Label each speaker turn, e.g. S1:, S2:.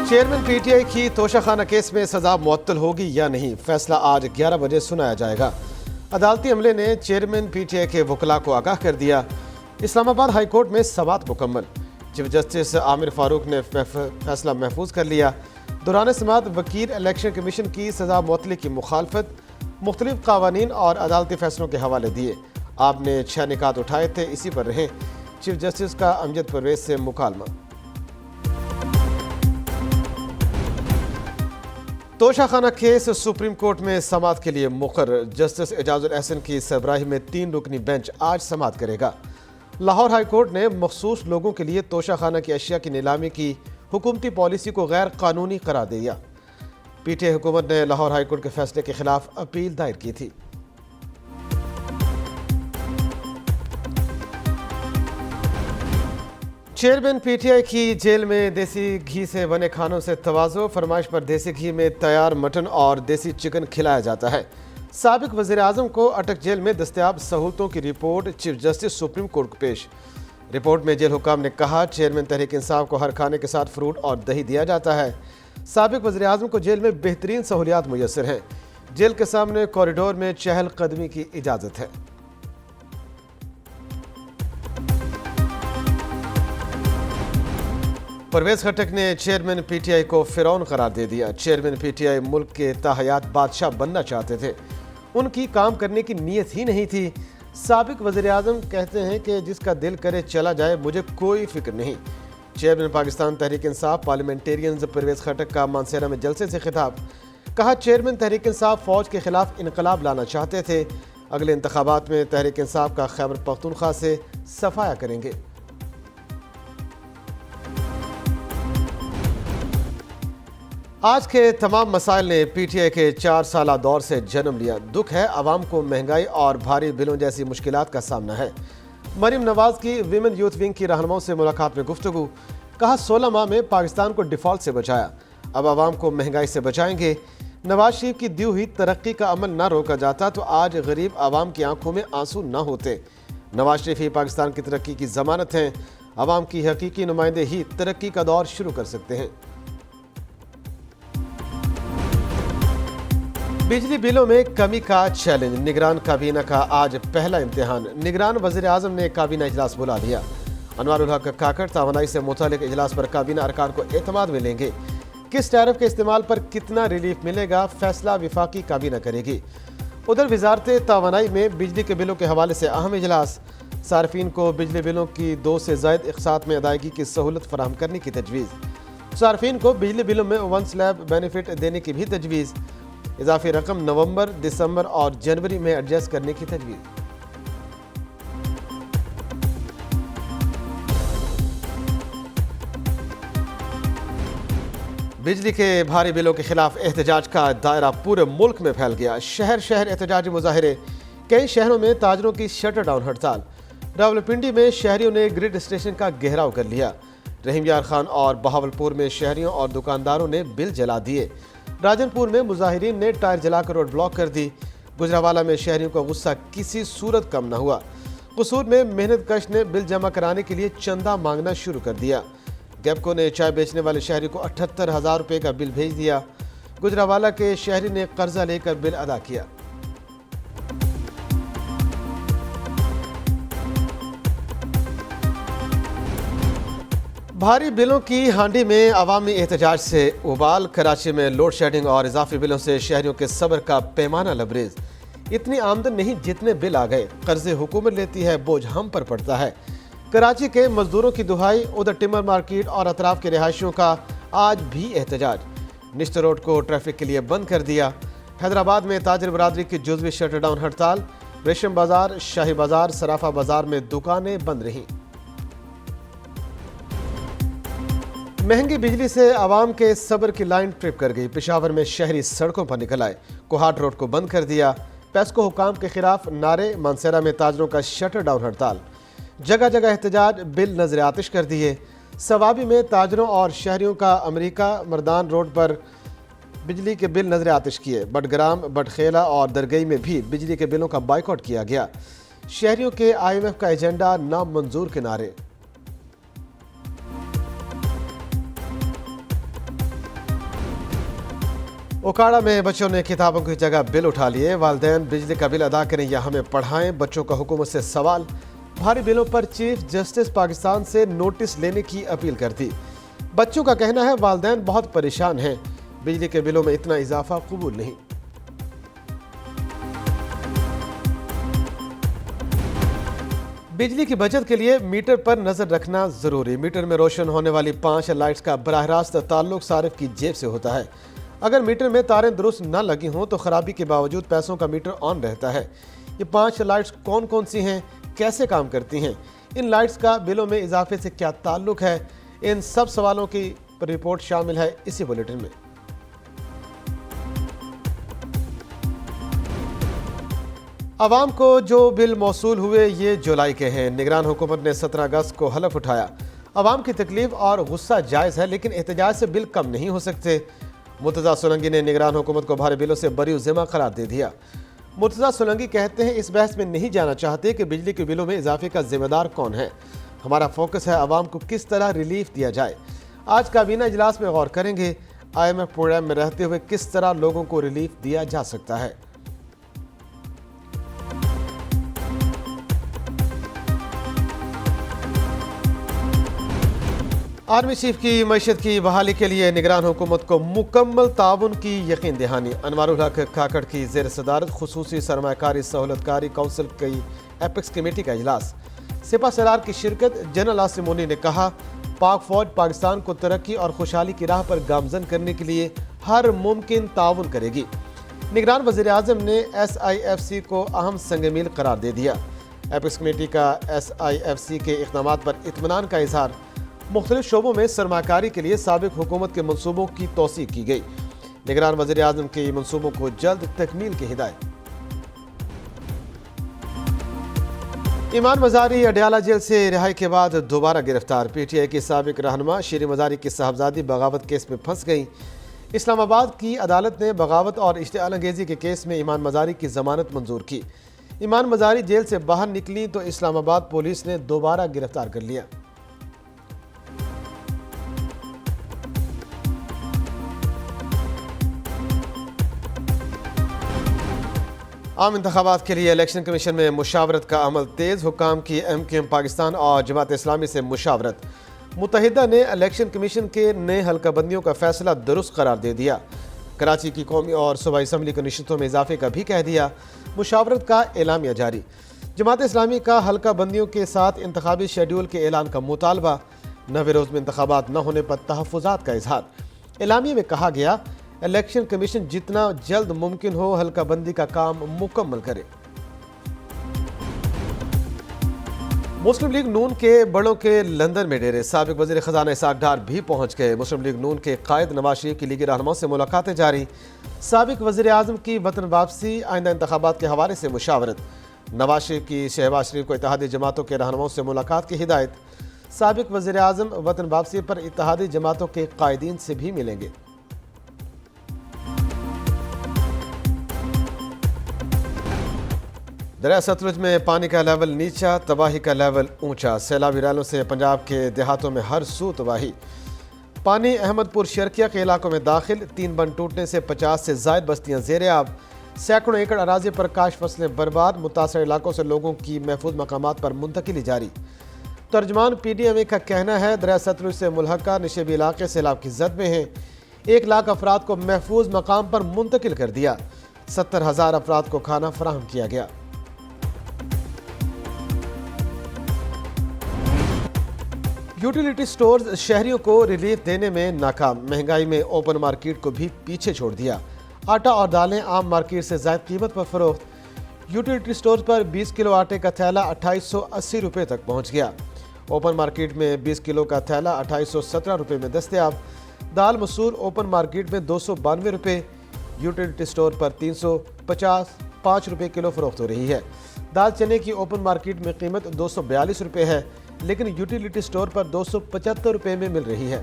S1: Chairman P T I کی توشہ خانہ case میں سزا معطل ہوگی یا نہیں، فیصلہ آج 11 بجے سنایا جائے گا۔ عدالتی عملے نے چیئرمین پی ٹی آئی کے وکلاء کو آگاہ کر دیا۔ اسلام آباد ہائی کورٹ میں سماعت مکمل، چیف جسٹس عامر فاروق نے فیصلہ محفوظ کر لیا۔ دوران سماعت وکیل الیکشن کمیشن کی سزا معطلی کی مخالفت، مختلف قوانین اور عدالتی فیصلوں کے حوالے دیے۔ آپ نے 6 نکات اٹھائے تھے، اسی پر رہیں۔ چیف جسٹس کا امجد پرویز سے مکالمہ۔ توشہ خانہ کیس سپریم کورٹ میں سماعت کے لیے مقرر، جسٹس اعجاز الاحسن کی سربراہی میں 3 رکنی بینچ آج سماعت کرے گا۔ لاہور ہائی کورٹ نے مخصوص لوگوں کے لیے توشہ خانہ کی اشیاء کی نیلامی کی حکومتی پالیسی کو غیر قانونی قرار دے دیا۔ پی ٹی آئی حکومت نے لاہور ہائی کورٹ کے فیصلے کے خلاف اپیل دائر کی تھی۔ چیئرمین پی ٹی آئی کی جیل میں دیسی گھی سے بنے کھانوں سے تواضع، فرمائش پر دیسی گھی میں تیار مٹن اور دیسی چکن کھلایا جاتا ہے۔ سابق وزیر اعظم کو اٹک جیل میں دستیاب سہولتوں کی report chief justice supreme court کو پیش۔ رپورٹ میں جیل حکام نے کہا، چیئرمین تحریک انصاف کو ہر کھانے کے ساتھ فروٹ اور دہی دیا جاتا ہے۔ سابق وزیر اعظم کو جیل میں بہترین سہولیات میسر ہیں۔ جیل کے سامنے کوریڈور میں چہل قدمی کی اجازت ہے۔ پرویز خٹک نے چیئرمین پی ٹی آئی کو فرعون قرار دے دیا۔ چیئرمین پی ٹی آئی ملک کے تاحیات بادشاہ بننا چاہتے تھے، ان کی کام کرنے کی نیت ہی نہیں تھی۔ سابق وزیر اعظم کہتے ہیں کہ جس کا دل کرے چلا جائے، مجھے کوئی فکر نہیں۔ چیئرمین پاکستان تحریک انصاف پارلیمنٹیرینز پرویز خٹک کا مانسہرہ میں جلسے سے خطاب، کہا چیئرمین تحریک انصاف فوج کے خلاف انقلاب لانا چاہتے تھے، اگلے انتخابات میں تحریک انصاف کا خیبر پختونخوا سے صفایا کریں گے۔ آج کے تمام مسائل نے پی ٹی آئی کے 4 سالہ دور سے جنم لیا۔ دکھ ہے عوام کو مہنگائی اور بھاری بلوں جیسی مشکلات کا سامنا ہے۔ مریم نواز کی ویمن یوتھ ونگ کی رہنماؤں سے ملاقات میں گفتگو، کہا 16 ماہ میں پاکستان کو ڈیفالٹ سے بچایا، اب عوام کو مہنگائی سے بچائیں گے۔ نواز شریف کی دی ہوئی ترقی کا عمل نہ روکا جاتا تو آج غریب عوام کی آنکھوں میں آنسو نہ ہوتے۔ نواز شریف ہی پاکستان کی ترقی کی ضمانت ہیں، عوام کی حقیقی نمائندے ہی ترقی کا دور شروع کر سکتے ہیں۔ بجلی بلوں میں کمی کا چیلنج، نگران کابینہ کا آج پہلا امتحان۔ نگران وزیر اعظم نے کابینہ اجلاس بلا لیا۔ انوار الحق کاکڑ توانائی سے متعلق اجلاس پر کابینہ ارکان کو اعتماد میں لیں گے۔ کس ٹیرف کے استعمال پر کتنا ریلیف ملے گا، فیصلہ وفاقی کابینہ کرے گی۔ ادھر وزارت توانائی میں بجلی کے بلوں کے حوالے سے اہم اجلاس، صارفین کو بجلی بلوں کی 2 سے زائد اقساط میں ادائیگی کی سہولت فراہم کرنے کی تجویز۔ صارفین کو بجلی بلوں میں 1 سلیب بینیفٹ دینے کی بھی تجویز۔ اضافی رقم نومبر، دسمبر اور جنوری میں ایڈجسٹ کرنے کی تجویز۔ بجلی کے بھاری بلوں کے خلاف احتجاج کا دائرہ پورے ملک میں پھیل گیا۔ شہر شہر احتجاجی مظاہرے، کئی شہروں میں تاجروں کی شٹر ڈاؤن ہڑتال۔ راولپنڈی میں شہریوں نے گریڈ اسٹیشن کا گھیراؤ کر لیا۔ رحیم یار خان اور بہاولپور میں شہریوں اور دکانداروں نے بل جلا دیے۔ راجن پور میں مظاہرین نے ٹائر جلا کر روڈ بلاک کر دی۔ گجرانوالہ میں شہریوں کا غصہ کسی صورت کم نہ ہوا۔ قصور میں محنت کش نے بل جمع کرانے کے لیے چندہ مانگنا شروع کر دیا۔ گیپکو نے چائے بیچنے والے شہری کو 78,000 روپے کا بل بھیج دیا۔ گجرانوالہ کے شہری نے قرضہ لے کر بل ادا کیا۔ بھاری بلوں کی ہانڈی میں عوامی احتجاج سے ابال، کراچی میں لوڈ شیڈنگ اور اضافی بلوں سے شہریوں کے صبر کا پیمانہ لبریز۔ اتنی آمدن نہیں جتنے بل آ گئے، قرضے حکومت لیتی ہے، بوجھ ہم پر پڑتا ہے۔ کراچی کے مزدوروں کی دہائی، ادھر ٹمبر مارکیٹ اور اطراف کے رہائشیوں کا آج بھی احتجاج۔ نشتر روڈ کو ٹریفک کے لیے بند کر دیا۔ حیدرآباد میں تاجر برادری کی جزوی شٹر ڈاؤن ہڑتال، ریشم بازار، شاہی بازار، صرافہ بازار میں دکانیں بند رہیں۔ مہنگی بجلی سے عوام کے صبر کی لائن ٹرپ کر گئی۔ پشاور میں شہری سڑکوں پر نکل آئے، کوہاٹ روڈ کو بند کر دیا۔ پیسکو حکام کے خلاف نعرے، مانسہرہ میں تاجروں کا شٹر ڈاؤن ہڑتال۔ جگہ جگہ احتجاج، بل نظر آتش کر دیے۔ سوابی میں تاجروں اور شہریوں کا امریکہ مردان روڈ پر بجلی کے بل نظر آتش کیے۔ بٹگرام، بٹخیلہ اور درگئی میں بھی بجلی کے بلوں کا بائیکاٹ کیا گیا۔ شہریوں کے IMF کا ایجنڈا نامنظور کے نعرے۔ اوکاڑا میں بچوں نے کتابوں کی جگہ بل اٹھا لیے، والدین بجلی کا بل ادا کریں یا ہمیں پڑھائیں، بچوں کا حکومت سے سوال۔ بھاری بلوں پر چیف جسٹس پاکستان سے نوٹس لینے کی اپیل کر دی۔ بچوں کا کہنا ہے والدین بہت پریشان ہیں، بجلی کے بلوں میں اتنا اضافہ قبول نہیں۔ بجلی کی بچت کے لیے میٹر پر نظر رکھنا ضروری۔ میٹر میں روشن ہونے والی 5 لائٹس کا براہ راست تعلق صارف کی جیب سے ہوتا ہے۔ اگر میٹر میں تاریں درست نہ لگی ہوں تو خرابی کے باوجود پیسوں کا میٹر آن رہتا ہے۔ یہ 5 لائٹس کون کون سی ہیں، کیسے کام کرتی ہیں، ان لائٹس کا بلوں میں اضافے سے کیا تعلق ہے، ان سب سوالوں کی رپورٹ شامل ہے اسی بلیٹن میں۔ عوام کو جو بل موصول ہوئے یہ جولائی کے ہیں۔ نگران حکومت نے 17 اگست کو حلف اٹھایا، عوام کی تکلیف اور غصہ جائز ہے لیکن احتجاج سے بل کم نہیں ہو سکتے۔ مرتضیٰ سولنگی نے نگران حکومت کو بھاری بلوں سے بری ذمہ قرار دے دیا۔ مرتضیٰ سولنگی کہتے ہیں اس بحث میں نہیں جانا چاہتے کہ بجلی کے بلوں میں اضافے کا ذمہ دار کون ہے، ہمارا فوکس ہے عوام کو کس طرح ریلیف دیا جائے۔ آج کابینہ اجلاس میں غور کریں گے IMF پروگرام میں رہتے ہوئے کس طرح لوگوں کو ریلیف دیا جا سکتا ہے۔ آرمی چیف کی معیشت کی بحالی کے لیے نگران حکومت کو مکمل تعاون کی یقین دہانی۔ انوار الحق کھاکڑ کی زیر صدارت خصوصی سرمایہ کاری سہولت کاری کونسل کی ایپیکس کمیٹی کا اجلاس۔ سپہ سالار کی شرکت۔ جنرل عاصم مونی نے کہا پاک فوج پاکستان کو ترقی اور خوشحالی کی راہ پر گامزن کرنے کے لیے ہر ممکن تعاون کرے گی۔ نگران وزیر اعظم نے SIFC کو اہم سنگ میل قرار دے دیا۔ ایپیکس کمیٹی کا SIFC کے اقدامات پر اطمینان کا اظہار۔ مختلف شعبوں میں سرمایہ کاری کے لیے سابق حکومت کے منصوبوں کی توثیق کی گئی۔ نگران وزیر اعظم کے منصوبوں کو جلد تکمیل کی ہدایت۔ ایمان مزاری اڈیالہ جیل سے رہائی کے بعد دوبارہ گرفتار۔ PTI کی سابق رہنما شیریں مزاری کی صاحبزادی بغاوت کیس میں پھنس گئی۔ اسلام آباد کی عدالت نے بغاوت اور اشتعال انگیزی کے کیس میں ایمان مزاری کی ضمانت منظور کی۔ ایمان مزاری جیل سے باہر نکلی تو اسلام آباد پولیس نے دوبارہ گرفتار کر لیا۔ عام انتخابات کے لیے الیکشن کمیشن میں مشاورت کا عمل تیز۔ حکام کی MKM پاکستان اور جماعت اسلامی سے مشاورت۔ متحدہ نے الیکشن کمیشن کے نئے حلقہ بندیوں کا فیصلہ درست قرار دے دیا۔ کراچی کی قومی اور صوبائی اسمبلی کی نشستوں میں اضافے کا بھی کہہ دیا۔ مشاورت کا اعلامیہ جاری۔ جماعت اسلامی کا حلقہ بندیوں کے ساتھ انتخابی شیڈول کے اعلان کا مطالبہ۔ 9 روز میں انتخابات نہ ہونے پر تحفظات کا اظہار۔ اعلامیے میں کہا گیا الیکشن کمیشن جتنا جلد ممکن ہو حلقہ بندی کا کام مکمل کرے۔ مسلم لیگ نون کے بڑوں کے لندن میں ڈیرے۔ سابق وزیر خزانہ اسحاق ڈار بھی پہنچ گئے۔ مسلم لیگ نون کے قائد نواز شریف کی لیگی رہنماؤں سے ملاقاتیں جاری۔ سابق وزیر اعظم کی وطن واپسی، آئندہ انتخابات کے حوالے سے مشاورت۔ نواز شریف کی شہباز شریف کو اتحادی جماعتوں کے رہنماؤں سے ملاقات کی ہدایت۔ سابق وزیر اعظم وطن واپسی پر اتحادی جماعتوں کے قائدین سے بھی ملیں گے۔ دریا ستلج میں پانی کا لیول نیچا، تباہی کا لیول اونچا۔ سیلابی ریلوں سے پنجاب کے دیہاتوں میں ہر سو تباہی۔ پانی احمد پور شرکیہ کے علاقوں میں داخل، 3 بند ٹوٹنے سے 50 سے زائد بستیاں زیر آب۔ سینکڑوں ایکڑ اراضی پر کاشت فصلیں برباد۔ متاثرہ علاقوں سے لوگوں کی محفوظ مقامات پر منتقلی جاری۔ ترجمان PDMA کا کہنا ہے دریا ستلج سے ملحقہ نشیبی علاقے سیلاب کی زد میں ہیں۔ 1 لاکھ افراد کو محفوظ مقام پر منتقل کر دیا۔ 70,000 افراد کو کھانا فراہم کیا گیا۔ یوٹیلیٹی سٹورز شہریوں کو ریلیف دینے میں ناکام۔ مہنگائی میں اوپن مارکیٹ کو بھی پیچھے چھوڑ دیا۔ آٹا اور دالیں عام مارکیٹ سے زائد قیمت پر فروخت۔ یوٹیلیٹی سٹورز پر 20 کلو آٹے کا تھیلا 2880 روپے تک پہنچ گیا۔ اوپن مارکیٹ میں 20 کلو کا تھیلا 2817 روپے میں دستیاب۔ دال مسور اوپن مارکیٹ میں 292 روپے، یوٹیلیٹی سٹور پر 355 روپے کلو فروخت ہو رہی ہے۔ دال چنے کی اوپن مارکیٹ میں قیمت 242 روپے ہے، لیکن یوٹیلیٹی سٹور پر 275 روپے میں مل رہی ہے۔